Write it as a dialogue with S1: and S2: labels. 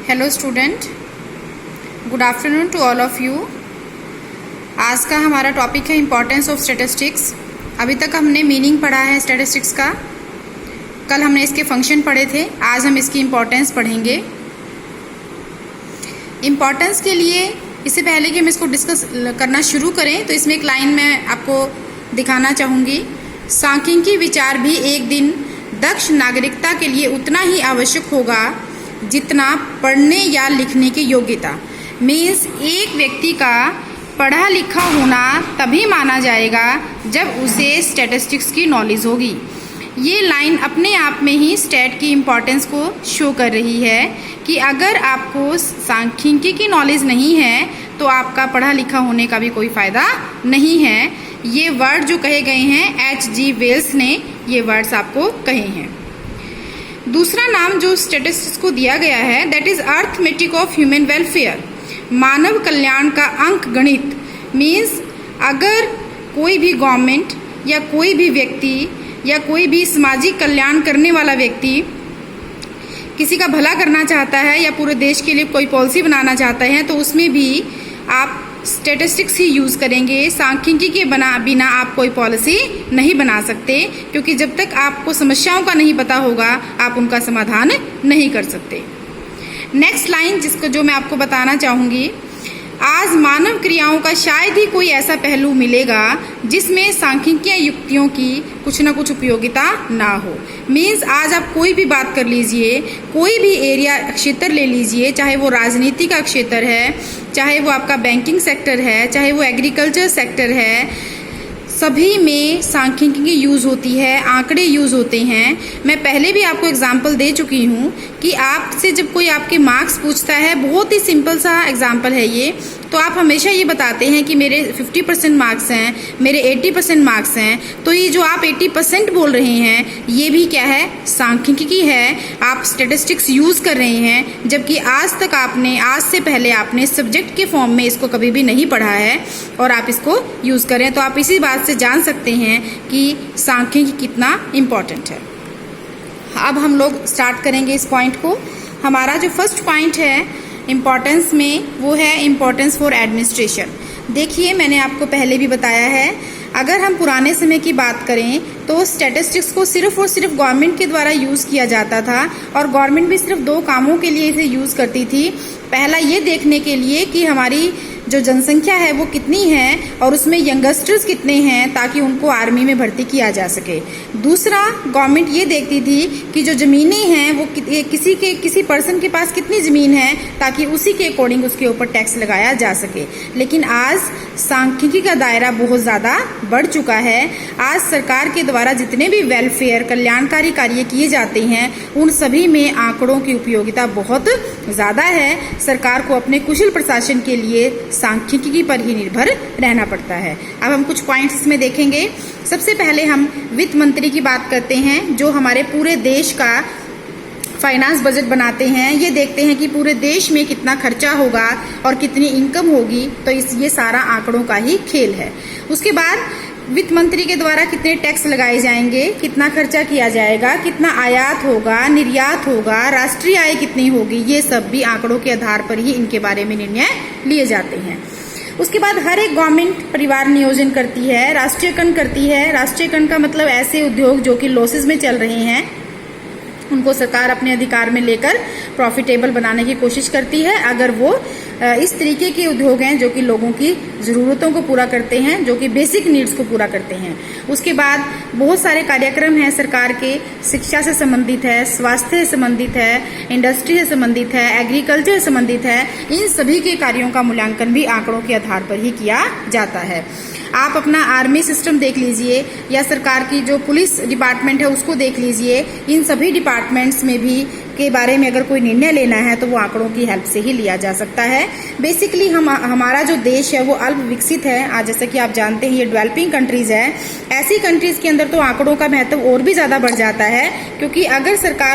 S1: Hello student, good afternoon to all of you. आज का हमारा टॉपिक है इम्पोर्टेंस ऑफ स्टैटिस्टिक्स। अभी तक हमने मीनिंग पढ़ा है स्टैटिस्टिक्स का, कल हमने इसके फंक्शन पढ़े थे, आज हम इसकी इम्पोर्टेंस पढ़ेंगे। इम्पोर्टेंस के लिए इससे पहले कि हम इसको डिस्कस करना शुरू करें तो इसमें एक लाइन मैं आपको दिखाना चाहूँगी। सांख्यिकी विचार भी एक दिन दक्ष नागरिकता के लिए उतना ही आवश्यक होगा जितना पढ़ने या लिखने की योग्यता। मीन्स एक व्यक्ति का पढ़ा लिखा होना तभी माना जाएगा जब उसे स्टैटिस्टिक्स की नॉलेज होगी। ये लाइन अपने आप में ही स्टैट की इम्पोर्टेंस को शो कर रही है कि अगर आपको सांख्यिकी की नॉलेज नहीं है तो आपका पढ़ा लिखा होने का भी कोई फ़ायदा नहीं है। ये वर्ड जो कहे गए हैं H.G. वेल्स ने ये वर्ड्स आपको कहे हैं। दूसरा नाम जो स्टैटिस्टिक्स को दिया गया है that is arithmetic of human welfare, मानव कल्याण का अंक गणित। मीन्स अगर कोई भी गवर्नमेंट या कोई भी व्यक्ति या कोई भी सामाजिक कल्याण करने वाला व्यक्ति किसी का भला करना चाहता है या पूरे देश के लिए कोई पॉलिसी बनाना चाहता है तो उसमें भी आप स्टैटिस्टिक्स ही यूज़ करेंगे। सांख्यिकी के बिना आप कोई पॉलिसी नहीं बना सकते, क्योंकि जब तक आपको समस्याओं का नहीं पता होगा आप उनका समाधान नहीं कर सकते। नेक्स्ट लाइन जिसको जो मैं आपको बताना चाहूँगी, आज मानव क्रियाओं का शायद ही कोई ऐसा पहलू मिलेगा जिसमें सांख्यिकीय युक्तियों की कुछ ना कुछ उपयोगिता ना हो। मीन्स आज आप कोई भी बात कर लीजिए, कोई भी एरिया क्षेत्र ले लीजिए, चाहे वो राजनीति का क्षेत्र है, चाहे वो आपका बैंकिंग सेक्टर है, चाहे वो एग्रीकल्चर सेक्टर है, सभी में सांख्यिकी यूज़ होती है, आंकड़े यूज़ होते हैं। मैं पहले भी आपको एग्जाम्पल दे चुकी हूँ कि आपसे जब कोई आपके मार्क्स पूछता है, बहुत ही सिंपल सा एग्जाम्पल है ये, तो आप हमेशा ये बताते हैं कि मेरे 50% मार्क्स हैं, मेरे 80% मार्क्स हैं। तो ये जो आप 80% बोल रहे हैं ये भी क्या है, सांख्यिकी है। आप स्टैटिस्टिक्स यूज़ कर रहे हैं, जबकि आज से पहले आपने सब्जेक्ट के फॉर्म में इसको कभी भी नहीं पढ़ा है और आप इसको यूज़ करें। तो आप इसी बात से जान सकते हैं कि सांख्यिकी कितना इम्पोर्टेंट है। अब हम लोग स्टार्ट करेंगे इस पॉइंट को। हमारा जो फर्स्ट पॉइंट है इम्पोर्टेंस में वो है इम्पोर्टेंस फॉर एडमिनिस्ट्रेशन। देखिए, मैंने आपको पहले भी बताया है, अगर हम पुराने समय की बात करें तो स्टैटिस्टिक्स को सिर्फ और सिर्फ गवर्नमेंट के द्वारा यूज़ किया जाता था और गवर्नमेंट भी सिर्फ दो कामों के लिए इसे यूज़ करती थी। पहला ये देखने के लिए कि हमारी जो जनसंख्या है वो कितनी है और उसमें यंगस्टर्स कितने हैं ताकि उनको आर्मी में भर्ती किया जा सके। दूसरा, गवर्नमेंट ये देखती थी कि जो ज़मीनें हैं वो किसी पर्सन के पास कितनी ज़मीन है ताकि उसी के अकॉर्डिंग उसके ऊपर टैक्स लगाया जा सके। लेकिन आज सांख्यिकी का दायरा बहुत ज़्यादा बढ़ चुका है। आज सरकार के द्वारा जितने भी वेलफेयर कल्याणकारी कार्य किए जाते हैं उन सभी में आंकड़ों की उपयोगिता बहुत ज़्यादा है। सरकार को अपने कुशल प्रशासन के लिए सांख्यिकी पर ही निर्भर रहना पड़ता है। अब हम कुछ पॉइंट्स इसमें देखेंगे। सबसे पहले हम वित्त मंत्री की बात करते हैं, जो हमारे पूरे देश का फाइनेंस बजट बनाते हैं। ये देखते हैं कि पूरे देश में कितना खर्चा होगा और कितनी इनकम होगी। तो ये सारा आंकड़ों का ही खेल है। उसके बाद वित्त मंत्री के द्वारा कितने टैक्स लगाए जाएंगे, कितना खर्चा किया जाएगा, कितना आयात होगा, निर्यात होगा, राष्ट्रीय आय कितनी होगी, ये सब भी आंकड़ों के आधार पर ही इनके बारे में निर्णय लिए जाते हैं। उसके बाद हर एक गवर्नमेंट परिवार नियोजन करती है, राष्ट्रीयकरण करती है। राष्ट्रीयकरण का मतलब ऐसे उद्योग जो कि लॉसेस में चल रहे हैं उनको सरकार अपने अधिकार में लेकर प्रॉफिटेबल बनाने की कोशिश करती है, अगर वो इस तरीके के उद्योग हैं जो कि लोगों की ज़रूरतों को पूरा करते हैं, जो कि बेसिक नीड्स को पूरा करते हैं। उसके बाद बहुत सारे कार्यक्रम हैं सरकार के, शिक्षा से संबंधित है, स्वास्थ्य से संबंधित है, इंडस्ट्री से संबंधित है, एग्रीकल्चर से संबंधित है। इन सभी के कार्यों का मूल्यांकन भी आंकड़ों के आधार पर ही किया जाता है। आप अपना आर्मी सिस्टम देख लीजिए या सरकार की जो पुलिस डिपार्टमेंट है उसको देख लीजिए। इन सभी डिपार्टमेंट्स में भी के बारे में अगर कोई निर्णय लेना है तो वो आंकड़ों की हेल्प से ही लिया जा सकता है। बेसिकली हमारा जो देश है वो अल्प विकसित है। आज जैसे कि आप जानते हैं ये डेवलपिंग कंट्रीज है। ऐसी कंट्रीज के अंदर तो आंकड़ों का महत्व और भी ज़्यादा बढ़ जाता है, क्योंकि अगर सरकार